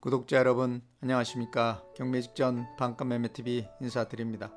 구독자 여러분 안녕하십니까. 경매 직전 반가 매매TV 인사드립니다.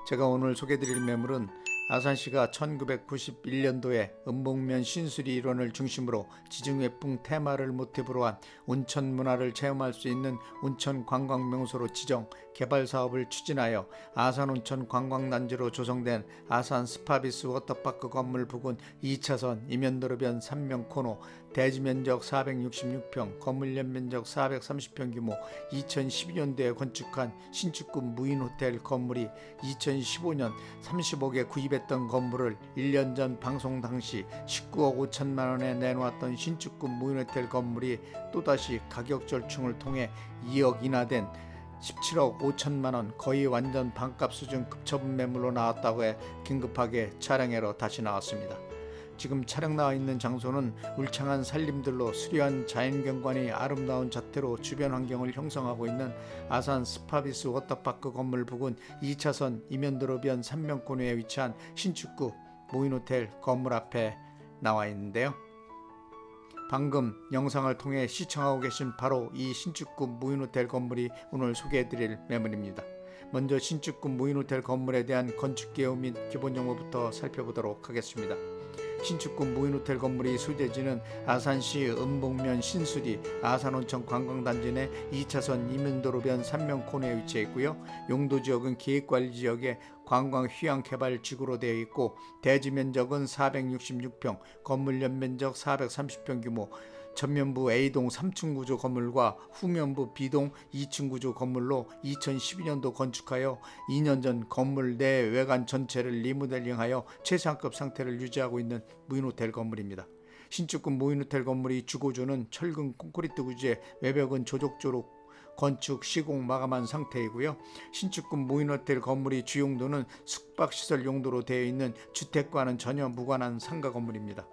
제가 오늘 소개드릴 매물은 아산시가 1991년도에 음봉면 신수리 일원을 중심으로 지중해풍 테마를 모티브로 한 온천 문화를 체험할 수 있는 온천 관광 명소로 지정 개발 사업을 추진하여 아산온천 관광단지로 조성된 아산 스파비스 워터파크 건물 부근 2차선 이면도로변 3명 코너 대지면적 466평 건물 연면적 430평 규모 2012년도에 건축한 신축급 무인호텔 건물이 2015년 30억에 구입했던 건물을 1년 전 방송 당시 19억 5천만원에 내놓았던 신축급 무인호텔 건물이 또다시 가격 절충을 통해 2억 인하된 17억 5천만원 거의 완전 반값 수준 급처분 매물로 나왔다고 해 긴급하게 촬영하러 다시 나왔습니다. 지금 촬영 나와 있는 장소는 울창한 산림들로 수려한 자연경관이 아름다운 자태로 주변 환경을 형성하고 있는 아산 스파비스 워터파크 건물 부근 2차선 이면도로변 3명코너에 위치한 신축급 무인호텔 건물 앞에 나와 있는데요. 방금 영상을 통해 시청하고 계신 바로 이 신축급 무인호텔 건물이 오늘 소개해드릴 매물입니다. 먼저 신축급 무인호텔 건물에 대한 건축개요 및 기본정보부터 살펴보도록 하겠습니다. 신축급 무인호텔 건물이 소재지는 아산시 음봉면 신수리 아산온천 관광단지 내 2차선 이면도로변 3명코너에 위치해 있고요. 용도지역은 계획관리지역의 관광휴양개발지구로 되어 있고 대지면적은 466평, 건물 연면적 430평 규모, 전면부 A동 3층 구조 건물과 후면부 B동 2층 구조 건물로 2012년도 건축하여 2년 전 건물 내 외관 전체를 리모델링하여 최상급 상태를 유지하고 있는 무인호텔 건물입니다. 신축급 무인호텔 건물이 주거주는 철근 콘크리트 구조의 외벽은 조족조록 건축 시공 마감한 상태이고요. 신축급 무인호텔 건물이 주용도는 숙박시설 용도로 되어 있는 주택과는 전혀 무관한 상가 건물입니다.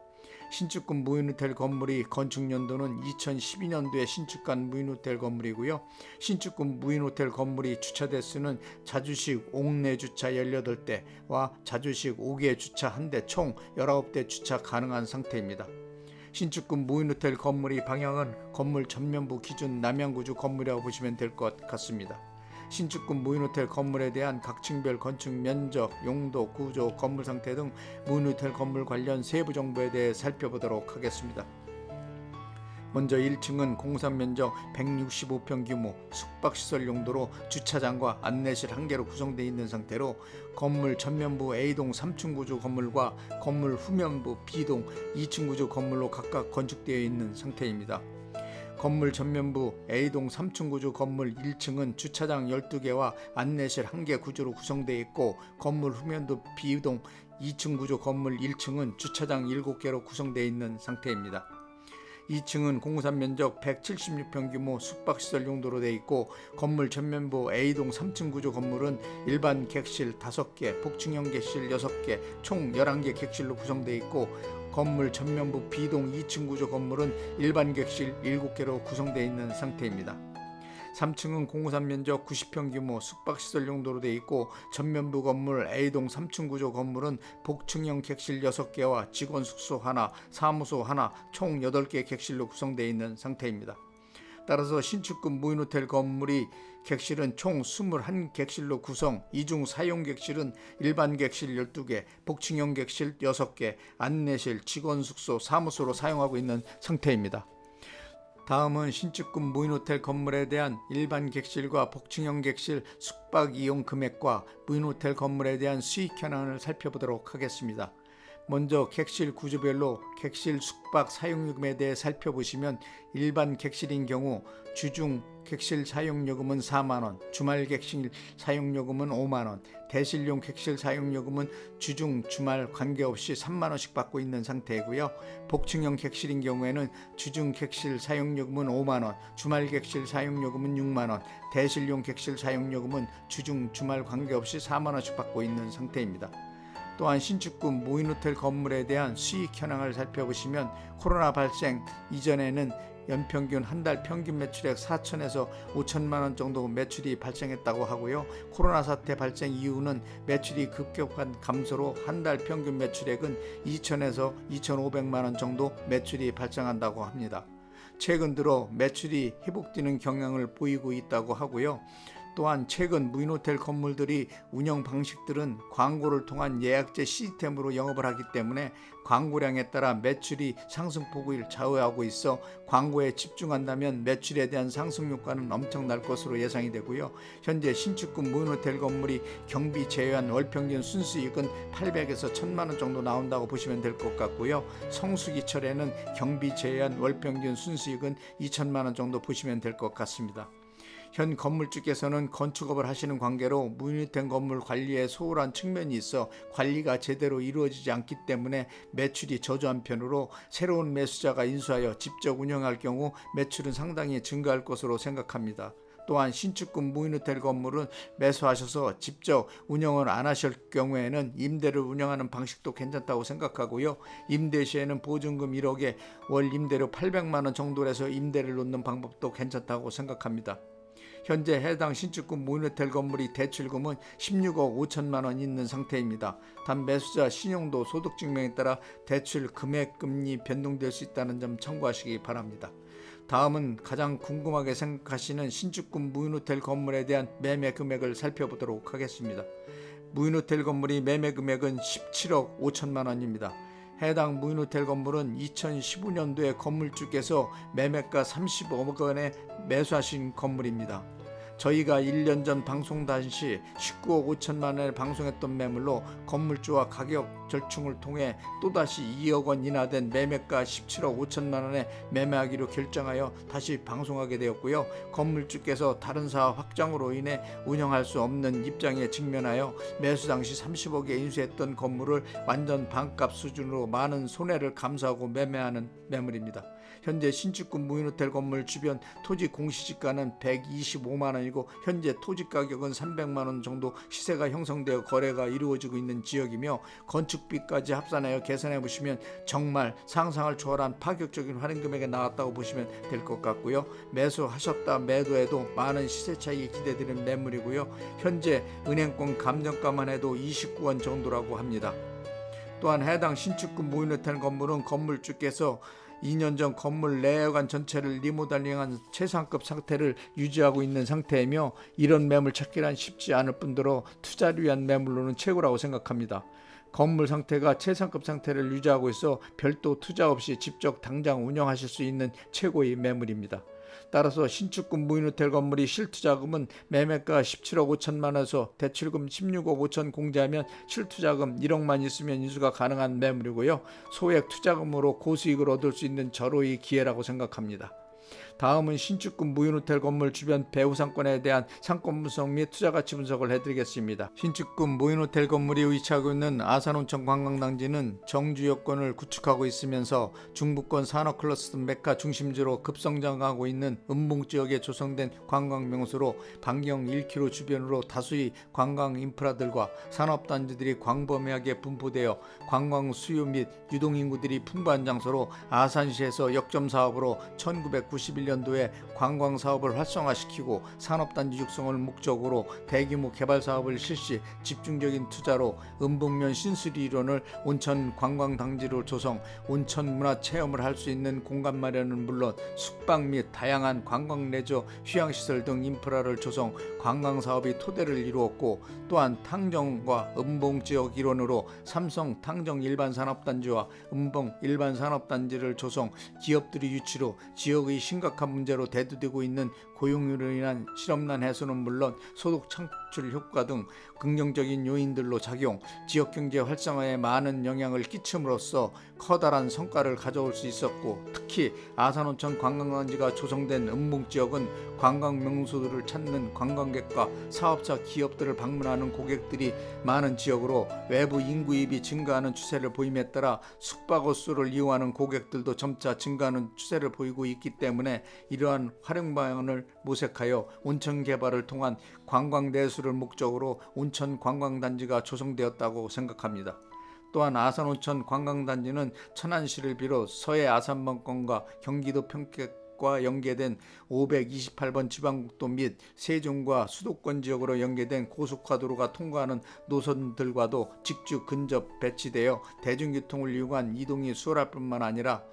신축급 무인호텔 건물이 건축연도는 2012년도에 신축한 무인호텔 건물이고요. 신축급 무인호텔 건물이 주차 대수는 자주식 옥내 주차 18대와 자주식 5개 주차 1대 총 19대 주차 가능한 상태입니다. 신축급 무인호텔 건물이 방향은 건물 전면부 기준 남양구주 건물이라고 보시면 될 것 같습니다. 신축급 무인호텔 건물에 대한 각 층별 건축 면적, 용도, 구조, 건물 상태 등 무인호텔 건물 관련 세부 정보에 대해 살펴보도록 하겠습니다. 먼저 1층은 공사 면적 165평 규모 숙박시설 용도로 주차장과 안내실 1개로 구성되어 있는 상태로 건물 전면부 A동 3층 구조 건물과 건물 후면부 B동 2층 구조 건물로 각각 건축되어 있는 상태입니다. 건물 전면부 A동 3층 구조 건물 1층은 주차장 12개와 안내실 1개 구조로 구성되어 있고 건물 후면부 B동 2층 구조 건물 1층은 주차장 7개로 구성되어 있는 상태입니다. 2층은 공사 면적 176평 규모 숙박시설 용도로 되어 있고 건물 전면부 A동 3층 구조 건물은 일반 객실 5개, 복층형 객실 6개, 총 11개 객실로 구성되어 있고 건물 전면부 B동 2층 구조 건물은 일반 객실 7개로 구성되어 있는 상태입니다. 3층은 공사 면적 90평 규모 숙박시설 용도로 되어 있고 전면부 건물 A동 3층 구조 건물은 복층형 객실 6개와 직원 숙소 하나, 사무소 하나 총 8개 객실로 구성되어 있는 상태입니다. 따라서 신축급 무인호텔 건물이 객실은 총 21객실로 구성, 이중 사용 객실은 일반 객실 12개, 복층형 객실 6개, 안내실, 직원 숙소, 사무소로 사용하고 있는 상태입니다. 다음은 신축급 무인호텔 건물에 대한 일반 객실과 복층형 객실 숙박 이용 금액과 무인호텔 건물에 대한 수익 현황을 살펴보도록 하겠습니다. 먼저 객실 구조별로 객실 숙박 사용요금에 대해 살펴보시면 일반 객실인 경우 주중 객실 사용요금은 4만원, 주말 객실 사용요금은 5만원, 대실용 객실 사용요금은 주중 주말 관계없이 3만원씩 받고 있는 상태이고요. 복층형 객실인 경우에는 주중 객실 사용요금은 5만원, 주말 객실 사용요금은 6만원, 대실용 객실 사용요금은 주중 주말 관계없이 4만원씩 받고 있는 상태입니다. 또한 신축급 무인호텔 건물에 대한 수익 현황을 살펴보시면 코로나 발생 이전에는 연평균 한 달 평균 매출액 4천에서 5천만원 정도 매출이 발생했다고 하고요. 코로나 사태 발생 이후는 매출이 급격한 감소로 한 달 평균 매출액은 2천에서 2,500만원 정도 매출이 발생한다고 합니다. 최근 들어 매출이 회복되는 경향을 보이고 있다고 하고요. 또한 최근 무인호텔 건물들이 운영 방식들은 광고를 통한 예약제 시스템으로 영업을 하기 때문에 광고량에 따라 매출이 상승폭을 좌우하고 있어 광고에 집중한다면 매출에 대한 상승 효과는 엄청날 것으로 예상이 되고요. 현재 신축급 무인호텔 건물이 경비 제외한 월평균 순수익은 800에서 1000만 원 정도 나온다고 보시면 될 것 같고요. 성수기철에는 경비 제외한 월평균 순수익은 2000만 원 정도 보시면 될 것 같습니다. 현 건물주께서는 건축업을 하시는 관계로 무인호텔 건물 관리에 소홀한 측면이 있어 관리가 제대로 이루어지지 않기 때문에 매출이 저조한 편으로 새로운 매수자가 인수하여 직접 운영할 경우 매출은 상당히 증가할 것으로 생각합니다. 또한 신축급 무인호텔 건물은 매수하셔서 직접 운영을 안 하실 경우에는 임대를 운영하는 방식도 괜찮다고 생각하고요. 임대 시에는 보증금 1억에 월 임대료 800만 원 정도로 해서 임대를 놓는 방법도 괜찮다고 생각합니다. 현재 해당 신축급 무인호텔 건물이 대출금은 16억 5천만 원 있는 상태입니다. 단 매수자 신용도 소득증명에 따라 대출 금액 금리 변동될 수 있다는 점 참고하시기 바랍니다. 다음은 가장 궁금하게 생각하시는 신축급 무인호텔 건물에 대한 매매 금액을 살펴보도록 하겠습니다. 무인호텔 건물이 매매 금액은 17억 5천만 원입니다. 해당 무인호텔 건물은 2015년도에 건물주께서 매매가 35억 원에 매수하신 건물입니다. 저희가 1년 전 방송 당시 19억 5천만 원에 방송했던 매물로 건물주와 가격 절충을 통해 또다시 2억 원 인하된 매매가 17억 5천만 원에 매매하기로 결정하여 다시 방송하게 되었고요. 건물주께서 다른 사업 확장으로 인해 운영할 수 없는 입장에 직면하여 매수 당시 30억에 인수했던 건물을 완전 반값 수준으로 많은 손해를 감수하고 매매하는 매물입니다. 현재 신축급 무인호텔 건물 주변 토지 공시지가는 125만 원이고 현재 토지 가격은 300만 원 정도 시세가 형성되어 거래가 이루어지고 있는 지역이며 건축비까지 합산하여 계산해 보시면 정말 상상을 초월한 파격적인 할인 금액에 나왔다고 보시면 될 것 같고요. 매수하셨다 매도해도 많은 시세 차익이 기대되는 매물이고요. 현재 은행권 감정가만 해도 29원 정도라고 합니다. 또한 해당 신축급 무인호텔 건물은 건물주께서 2년 전 건물 내외관 전체를 리모델링한 최상급 상태를 유지하고 있는 상태이며 이런 매물 찾기란 쉽지 않을 뿐더러 투자를 위한 매물로는 최고라고 생각합니다. 건물 상태가 최상급 상태를 유지하고 있어 별도 투자 없이 직접 당장 운영하실 수 있는 최고의 매물입니다. 따라서 신축급 무인호텔 건물이 실투자금은 매매가 17억 5천만 원에서 대출금 16억 5천 공제하면 실투자금 1억만 있으면 인수가 가능한 매물이고요. 소액 투자금으로 고수익을 얻을 수 있는 절호의 기회라고 생각합니다. 다음은 신축급 무인호텔 건물 주변 배후 상권에 대한 상권 분석 및 투자가치 분석을 해드리겠습니다. 신축급 무인호텔 건물이 위치하고 있는 아산온천 관광단지는 정주 여건을 구축하고 있으면서 중부권 산업클러스터 메카 중심지로 급성장하고 있는 음봉지역에 조성된 관광명소로 반경 1km 주변으로 다수의 관광 인프라들과 산업단지들이 광범위하게 분포되어 관광 수요 및 유동인구들이 풍부한 장소로 아산시에서 역점사업으로 1991년도에 관광사업을 활성화시키고 산업단지 육성을 목적으로 대규모 개발사업을 실시 집중적인 투자로 음북면 신수리 이론을 온천 관광단지로 조성, 온천 문화체험을 할 수 있는 공간 마련은 물론 숙박 및 다양한 관광 레저 휴양시설 등 인프라를 조성, 관광사업이 토대를 이루었고 또한 탕정과 음봉지역 일원으로 삼성 탕정 일반산업단지와 음봉 일반산업단지를 조성, 기업들이 유치로 지역의 심각한 문제로 대두되고 있는 고용으로 인한 실업난 해소는 물론 소득 창출 효과 등 긍정적인 요인들로 작용, 지역경제 활성화에 많은 영향을 끼침으로써 커다란 성과를 가져올 수 있었고 특히 아산온천 관광단지가 조성된 음봉지역은 관광 명소들을 찾는 관광객과 사업자 기업들을 방문하는 고객들이 많은 지역으로 외부 인구입이 증가하는 추세를 보임에 따라 숙박업 수를 이용하는 고객들도 점차 증가하는 추세를 보이고 있기 때문에 이러한 활용 방안을 모색하여 온천 개발을 통한 관광 내수를 목적으로 온천 관광단지가 조성되었다고 생각합니다. 또한 아산온천 관광단지는 천안시를 비롯 서해 아산번권과 경기도 평택과 연계된 528번 지방국도 및 세종과 수도권 지역으로 연계된 고속화도로가 통과하는 노선들과도 직주 근접 배치되어 대중교통을 이용한 이동이 수월할 뿐만 아니라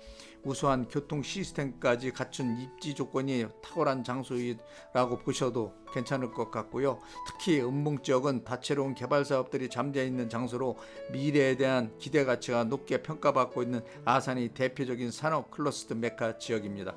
우수한 교통 시스템까지 갖춘 입지 조건이 탁월한 장소라고 보셔도 괜찮을 것 같고요. 특히 음봉 지역은 다채로운 개발 사업들이 잠재 있는 장소로 미래에 대한 기대 가치가 높게 평가받고 있는 아산이 대표적인 산업 클러스터 메카 지역입니다.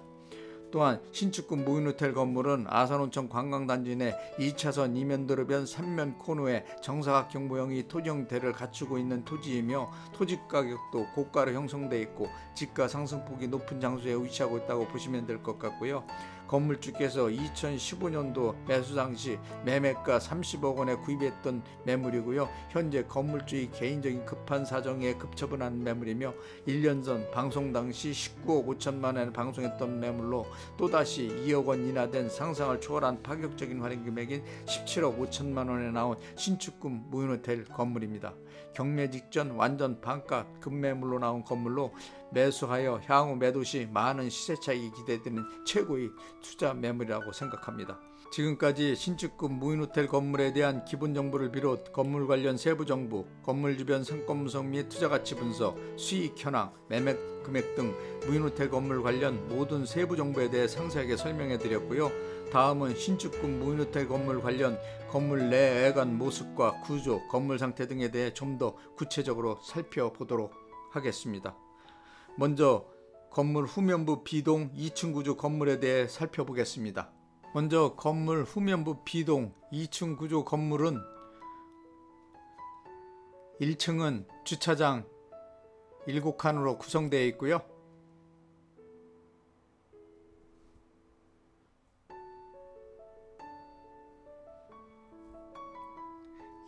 또한 신축급 무인호텔 건물은 아산온천 관광단지 내 2차선 이면도로 변 3면 코너에 정사각형 모형의 토지 형태를 갖추고 있는 토지이며 토지 가격도 고가로 형성되어 있고 집가 상승폭이 높은 장소에 위치하고 있다고 보시면 될 것 같고요. 건물주께서 2015년도 매수 당시 매매가 30억 원에 구입했던 매물이고요. 현재 건물주의 개인적인 급한 사정에 급처분한 매물이며 1년 전 방송 당시 19억 5천만 원에 방송했던 매물로 또다시 2억 원 인하된 상상을 초월한 파격적인 할인 금액인 17억 5천만 원에 나온 신축급 무인호텔 건물입니다. 경매 직전 완전 반가 급매물로 나온 건물로 매수하여 향후 매도 시 많은 시세 차익이 기대되는 최고의 투자 매물이라고 생각합니다. 지금까지 신축급 무인호텔 건물에 대한 기본 정보를 비롯 건물 관련 세부 정보, 건물 주변 상권 분석 및 투자가치 분석, 수익 현황, 매매 금액 등 무인호텔 건물 관련 모든 세부 정보에 대해 상세하게 설명해 드렸고요. 다음은 신축급 무인호텔 건물 관련 건물 내 외관 모습과 구조, 건물 상태 등에 대해 좀 더 구체적으로 살펴보도록 하겠습니다. 먼저 건물 후면부 B동 2층 구조 건물에 대해 살펴보겠습니다. 먼저 건물 후면부 B동 2층 구조 건물은 1층은 주차장 7칸으로 구성되어 있고요.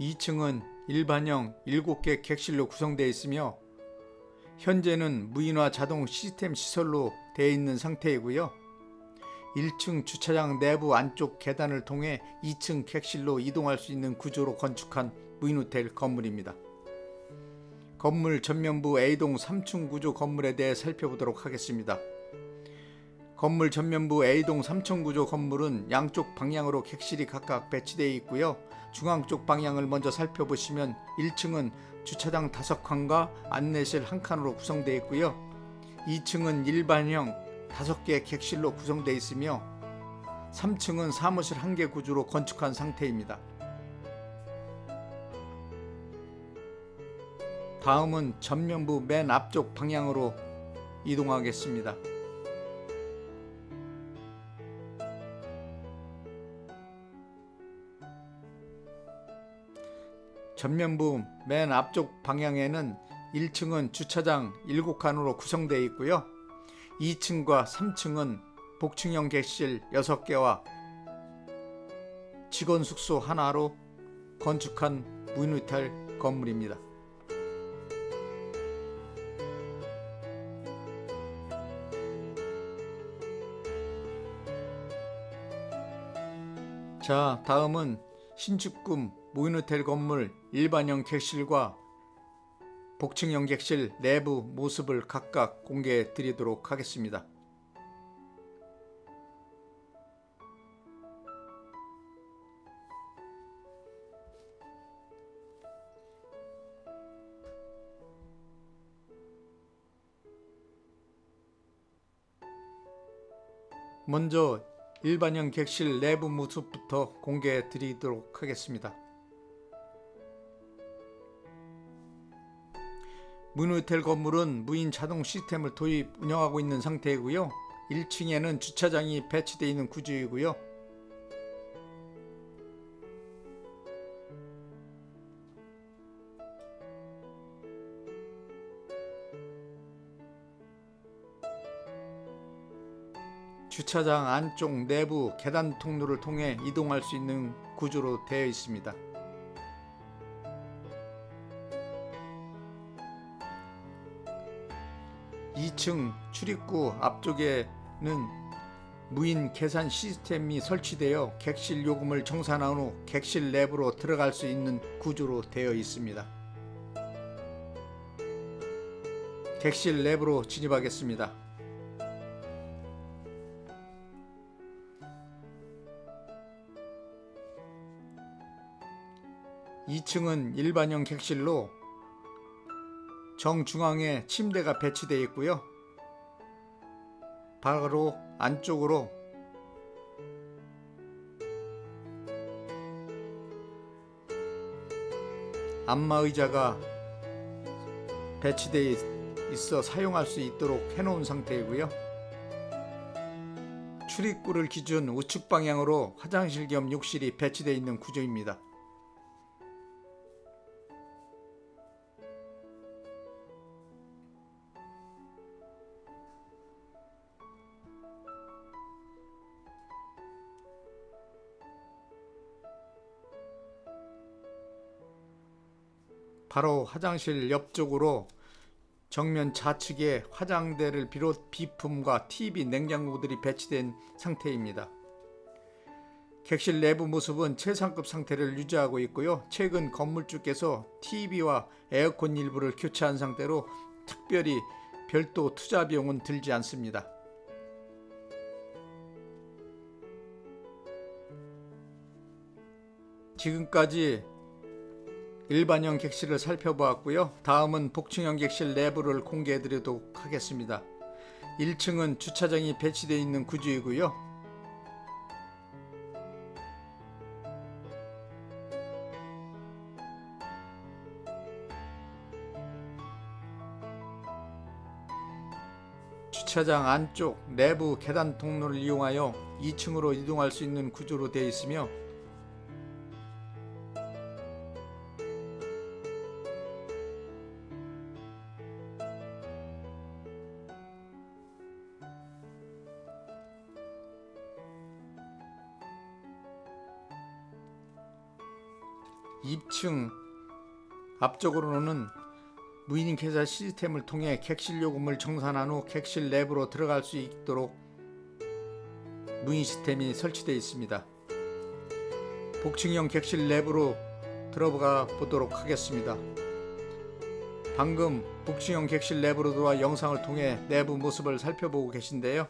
2층은 일반형 7개 객실로 구성되어 있으며 현재는 무인화 자동 시스템 시설로 되어 있는 상태이고요. 1층 주차장 내부 안쪽 계단을 통해 2층 객실로 이동할 수 있는 구조로 건축한 무인호텔 건물입니다. 건물 전면부 A동 3층 구조 건물에 대해 살펴보도록 하겠습니다. 건물 전면부 A동 3층 구조 건물은 양쪽 방향으로 객실이 각각 배치되어 있고요. 중앙 쪽 방향을 먼저 살펴보시면 1층은 주차장 5칸과 안내실 1칸으로 구성되어 있고요. 2층은 일반형 5개 객실로 구성되어 있으며 3층은 사무실 1개 구조로 건축한 상태입니다. 다음은 전면부 맨 앞쪽 방향으로 이동하겠습니다. 전면부 맨 앞쪽 방향에는 1층은 주차장 7칸으로 구성되어 있고요. 2층과 3층은 복층형 객실 6개와 직원 숙소 하나로 건축한 무인호텔 건물입니다. 자, 다음은 신축급 무인호텔 건물 일반형 객실과 복층형 객실 내부 모습을 각각 공개해 드리도록 하겠습니다. 먼저 일반형 객실 내부 모습부터 공개해 드리도록 하겠습니다. 무인호텔 건물은 무인 자동 시스템을 도입 운영하고 있는 상태이고요. 1층에는 주차장이 배치되어 있는 구조이고요. 주차장 안쪽 내부 계단 통로를 통해 이동할 수 있는 구조로 되어 있습니다. (2층) 출입구 앞쪽에는 무인 계산 시스템이 설치되어 객실 요금을 청산한 후 객실 내부로 들어갈 수 있는 구조로 되어 있습니다. 객실 내부로 진입하겠습니다. 2층은 일반형 객실로 정중앙에 침대가 배치되어 있고요. 바로 안쪽으로 안마의자가 배치되어 있어 사용할 수 있도록 해놓은 상태이고요. 출입구를 기준 우측 방향으로 화장실 겸 욕실이 배치되어 있는 구조입니다. 바로 화장실 옆쪽으로 정면 좌측에 화장대를 비롯 비품과 TV, 냉장고들이 배치된 상태입니다. 객실 내부 모습은 최상급 상태를 유지하고 있고요. 최근 건물주께서 TV와 에어컨 일부를 교체한 상태로 특별히 별도 투자 비용은 들지 않습니다. 지금까지 일반형 객실을 살펴보았고요. 다음은 복층형 객실 내부를 공개해 드리도록 하겠습니다. 1층은 주차장이 배치되어 있는 구조이고요. 주차장 안쪽 내부 계단 통로를 이용하여 2층으로 이동할 수 있는 구조로 되어 있으며 2층 앞쪽으로는 무인 계좌 시스템을 통해 객실 요금을 정산한 후 객실 내부로 들어갈 수 있도록 무인 시스템이 설치되어 있습니다. 복층형 객실 내부로 들어가 보도록 하겠습니다. 방금 복층형 객실 내부로 들어와 영상을 통해 내부 모습을 살펴보고 계신데요.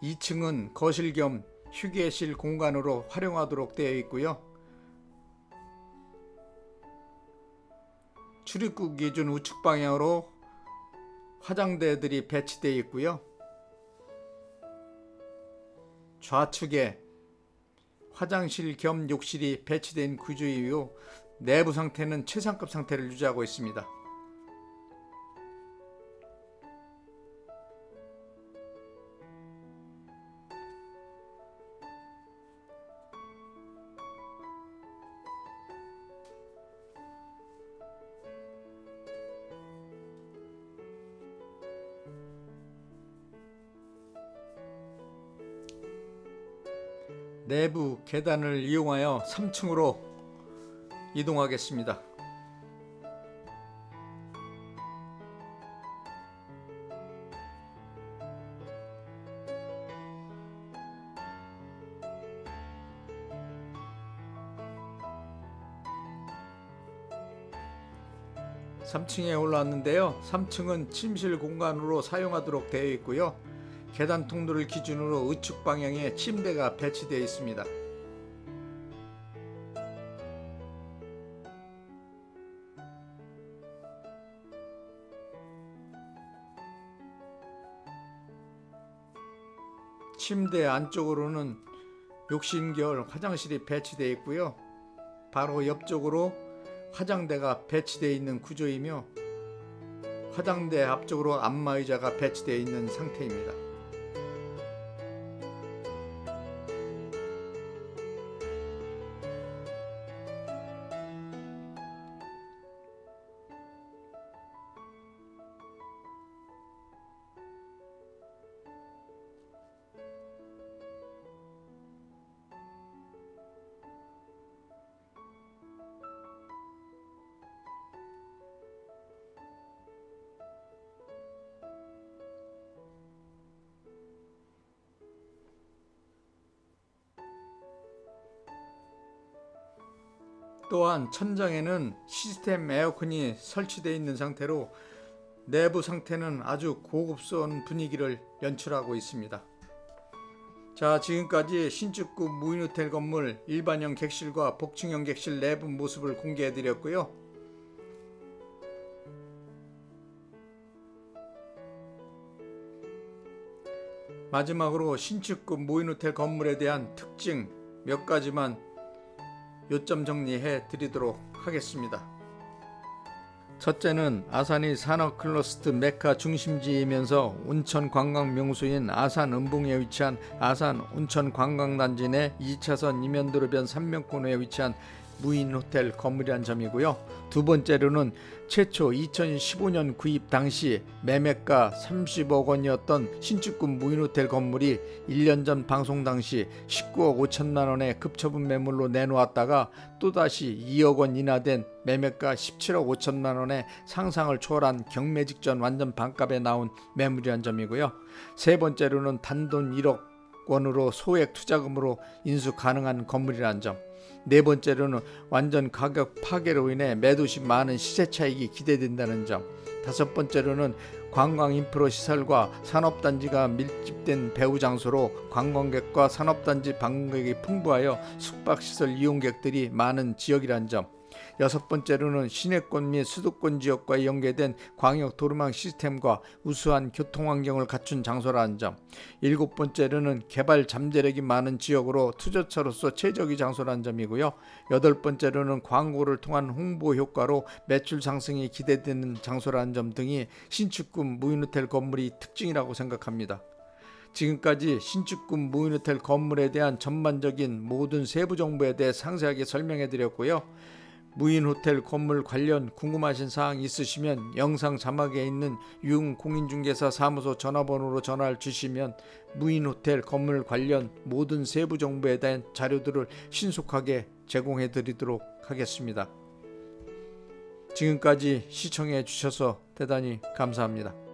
2층은 거실 겸 휴게실 공간으로 활용하도록 되어 있고요. 출입구 기준 우측 방향으로 화장대들이 배치되어 있고요. 좌측에 화장실 겸 욕실이 배치된 구조이고 내부 상태는 최상급 상태를 유지하고 있습니다. 내부 계단을 이용하여 3층으로 이동하겠습니다. (3층에) 올라왔는데요. 3층은 침실 공간으로 사용하도록 되어 있고요. 계단 통로를 기준으로 우측 방향에 침대가 배치되어 있습니다. 침대 안쪽으로는 욕실 겸 화장실이 배치되어 있고요. 바로 옆쪽으로 화장대가 배치되어 있는 구조이며 화장대 앞쪽으로 안마의자가 배치되어 있는 상태입니다. 또한 천장에는 시스템 에어컨이 설치되어 있는 상태로 내부 상태는 아주 고급스러운 분위기를 연출하고 있습니다. 자, 지금까지 신축급 무인호텔 건물 일반형 객실과 복층형 객실 내부 모습을 공개해 드렸고요. 마지막으로 신축급 무인호텔 건물에 대한 특징 몇 가지만 요점 정리해 드리도록 하겠습니다. 첫째는 아산이 산업 클러스터 메카 중심지이면서 온천 관광 명소인 아산 은봉에 위치한 아산 온천 관광단지 내 2차선 이면도로변 3명권에 위치한 무인 호텔 건물이란 점이고요. 두 번째로는 최초 2015년 구입 당시 매매가 30억 원이었던 신축급 무인 호텔 건물이 1년 전 방송 당시 19억 5천만 원의 급처분 매물로 내놓았다가 또다시 2억 원 인하된 매매가 17억 5천만 원의 상상을 초월한 경매 직전 완전 반값에 나온 매물이란 점이고요. 세 번째로는 단돈 1억 원으로 소액 투자금으로 인수 가능한 건물이란 점. 네 번째로는 완전 가격 파괴로 인해 매도 시 많은 시세 차익이 기대된다는 점. 다섯 번째로는 관광 인프라 시설과 산업단지가 밀집된 배후 장소로 관광객과 산업단지 방문객이 풍부하여 숙박시설 이용객들이 많은 지역이란 점. 여섯 번째로는 시내권 및 수도권 지역과 연계된 광역 도로망 시스템과 우수한 교통환경을 갖춘 장소라는 점. 일곱 번째로는 개발 잠재력이 많은 지역으로 투자처로서 최적의 장소라는 점이고요. 여덟 번째로는 광고를 통한 홍보 효과로 매출 상승이 기대되는 장소라는 점 등이 신축급 무인호텔 건물이 특징이라고 생각합니다. 지금까지 신축급 무인호텔 건물에 대한 전반적인 모든 세부 정보에 대해 상세하게 설명해 드렸고요. 무인호텔 건물 관련 궁금하신 사항 있으시면 영상 자막에 있는 유흥공인중개사 사무소 전화번호로 전화를 주시면 무인호텔 건물 관련 모든 세부 정보에 대한 자료들을 신속하게 제공해 드리도록 하겠습니다. 지금까지 시청해 주셔서 대단히 감사합니다.